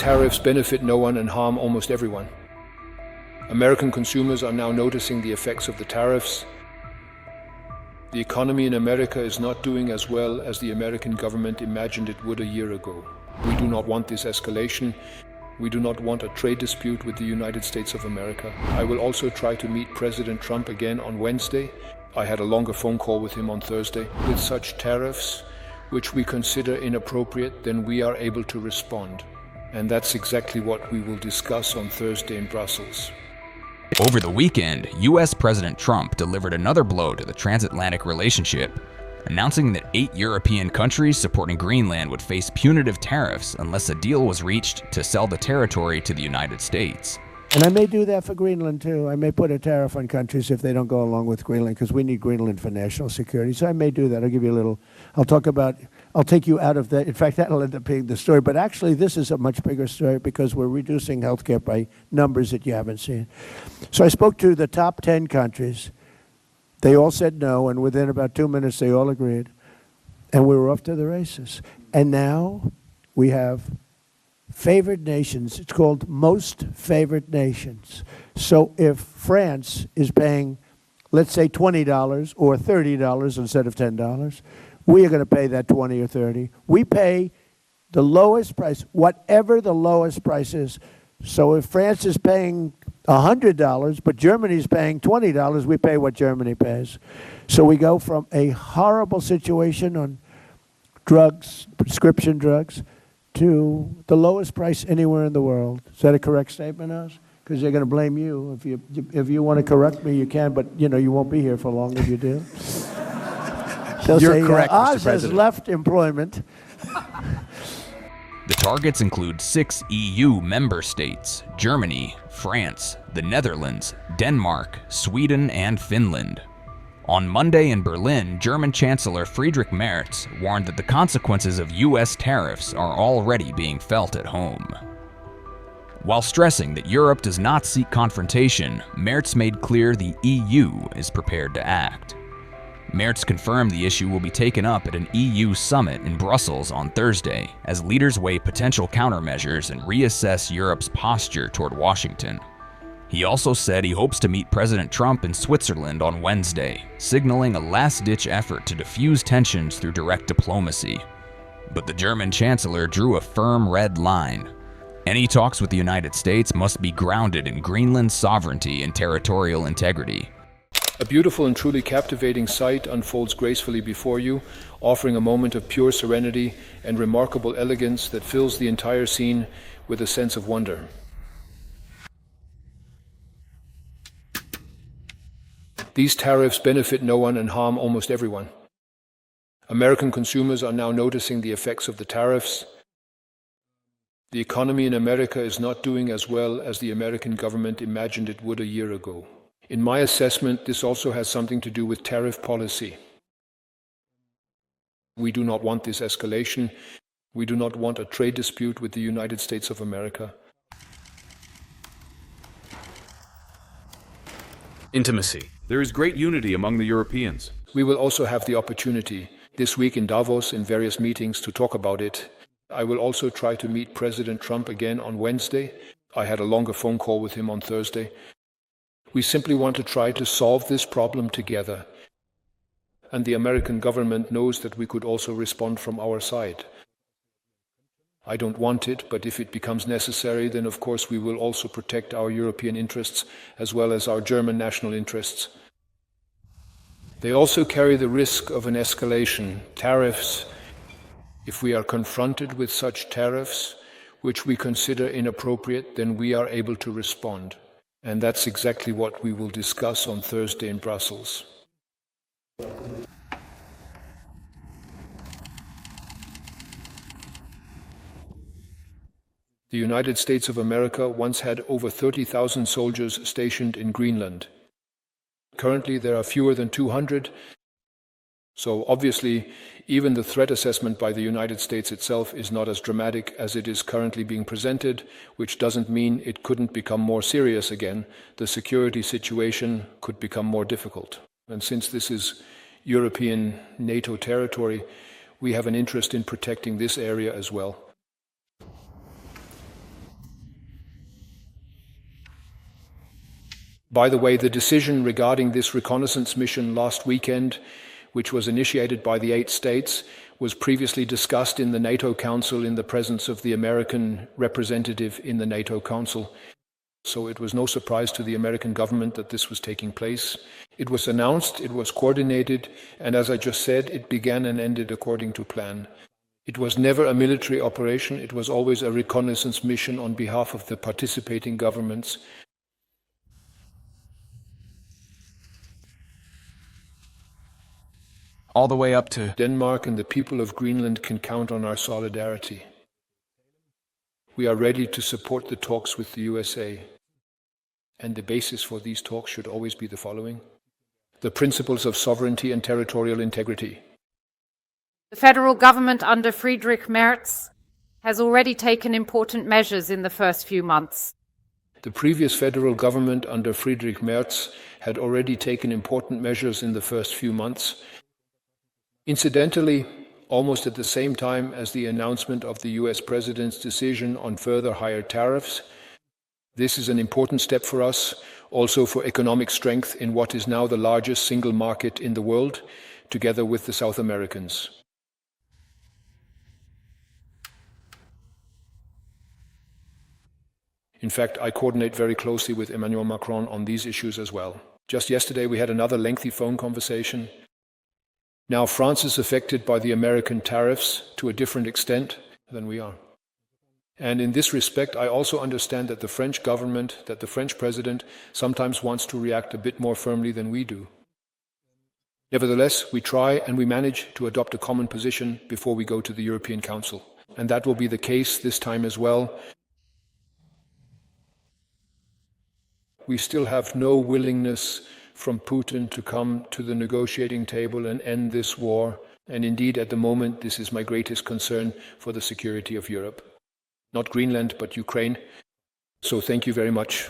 tariffs benefit no one and harm almost everyone. American consumers are now noticing the effects of the tariffs. The economy in America is not doing as well as the American government imagined it would a year ago. We do not want this escalation. We do not want a trade dispute with the United States of America. I will also try to meet President Trump again on Wednesday. I had a longer phone call with him on Thursday. With such tariffs, which we consider inappropriate, then we are able to respond. And that's exactly what we will discuss on Thursday in Brussels. Over the weekend, U.S. President Trump delivered another blow to the transatlantic relationship, announcing that 8 European countries supporting Greenland would face punitive tariffs unless a deal was reached to sell the territory to the United States. And I may do that for Greenland, too. I may put a tariff on countries if they don't go along with Greenland, because we need Greenland for national security. So I may do that. I'll give you a little, I'll take you out of that. In fact, that'll end up being the story. But actually, this is a much bigger story because we're reducing healthcare by numbers that you haven't seen. So I spoke to the top 10 countries. They all said no, and within about 2 minutes, they all agreed. And we were off to the races. And now we have favored nations. It's called most favored nations. So if France is paying, let's say, $20 or $30 instead of $10, we are going to pay that 20 or 30. We pay the lowest price, whatever the lowest price is. So if France is paying $100, but Germany is paying $20, we pay what Germany pays. So we go from a horrible situation on drugs, prescription drugs, to the lowest price anywhere in the world. Is that a correct statement, Oz? Because they're going to blame you. If you want to correct me, you can, but you won't be here for long if you do. They'll You're say, correct, Mr. Oz has President. left employment. The targets include 6 EU member states: Germany, France, the Netherlands, Denmark, Sweden, and Finland. On Monday in Berlin, German Chancellor Friedrich Merz warned that the consequences of U.S. tariffs are already being felt at home. While stressing that Europe does not seek confrontation, Merz made clear the EU is prepared to act. Merz confirmed the issue will be taken up at an EU summit in Brussels on Thursday as leaders weigh potential countermeasures and reassess Europe's posture toward Washington. He also said he hopes to meet President Trump in Switzerland on Wednesday, signaling a last-ditch effort to diffuse tensions through direct diplomacy. But the German chancellor drew a firm red line. Any talks with the United States must be grounded in Greenland's sovereignty and territorial integrity. A beautiful and truly captivating sight unfolds gracefully before you, offering a moment of pure serenity and remarkable elegance that fills the entire scene with a sense of wonder. These tariffs benefit no one and harm almost everyone. American consumers are now noticing the effects of the tariffs. The economy in America is not doing as well as the American government imagined it would a year ago. In my assessment, this also has something to do with tariff policy. We do not want this escalation. We do not want a trade dispute with the United States of America. Intimacy. There is great unity among the Europeans. We will also have the opportunity this week in Davos in various meetings to talk about it. I will also try to meet President Trump again on Wednesday. I had a longer phone call with him on Thursday. We simply want to try to solve this problem together. And the American government knows that we could also respond from our side. I don't want it, but if it becomes necessary, then of course we will also protect our European interests as well as our German national interests. They also carry the risk of an escalation. Tariffs, if we are confronted with such tariffs, which we consider inappropriate, then we are able to respond. And that's exactly what we will discuss on Thursday in Brussels. The United States of America once had over 30,000 soldiers stationed in Greenland. Currently, there are fewer than 200. So obviously, even the threat assessment by the United States itself is not as dramatic as it is currently being presented, which doesn't mean it couldn't become more serious again. The security situation could become more difficult. And since this is European NATO territory, we have an interest in protecting this area as well. By the way, the decision regarding this reconnaissance mission last weekend, which was initiated by the 8 states, was previously discussed in the NATO Council in the presence of the American representative in the NATO Council. So it was no surprise to the American government that this was taking place. It was announced, it was coordinated, and as I just said, it began and ended according to plan. It was never a military operation, it was always a reconnaissance mission on behalf of the participating governments. All the way up to Denmark and the people of Greenland can count on our solidarity. We are ready to support the talks with the USA. And the basis for these talks should always be the following: the principles of sovereignty and territorial integrity. The federal government under Friedrich Merz has already taken important measures in the first few months. The previous federal government under Friedrich Merz had already taken important measures in the first few months. Incidentally, almost at the same time as the announcement of the US President's decision on further higher tariffs. This is an important step for us, also for economic strength in what is now the largest single market in the world, together with the South Americans. In fact, I coordinate very closely with Emmanuel Macron on these issues as well. Just yesterday we had another lengthy phone conversation. Now France is affected by the American tariffs to a different extent than we are. And in this respect, I also understand that the French government, that the French president sometimes wants to react a bit more firmly than we do. Nevertheless, we try and we manage to adopt a common position before we go to the European Council. And that will be the case this time as well. We still have no willingness from Putin to come to the negotiating table and end this war. And indeed, at the moment, this is my greatest concern for the security of Europe. Not Greenland, but Ukraine. So thank you very much.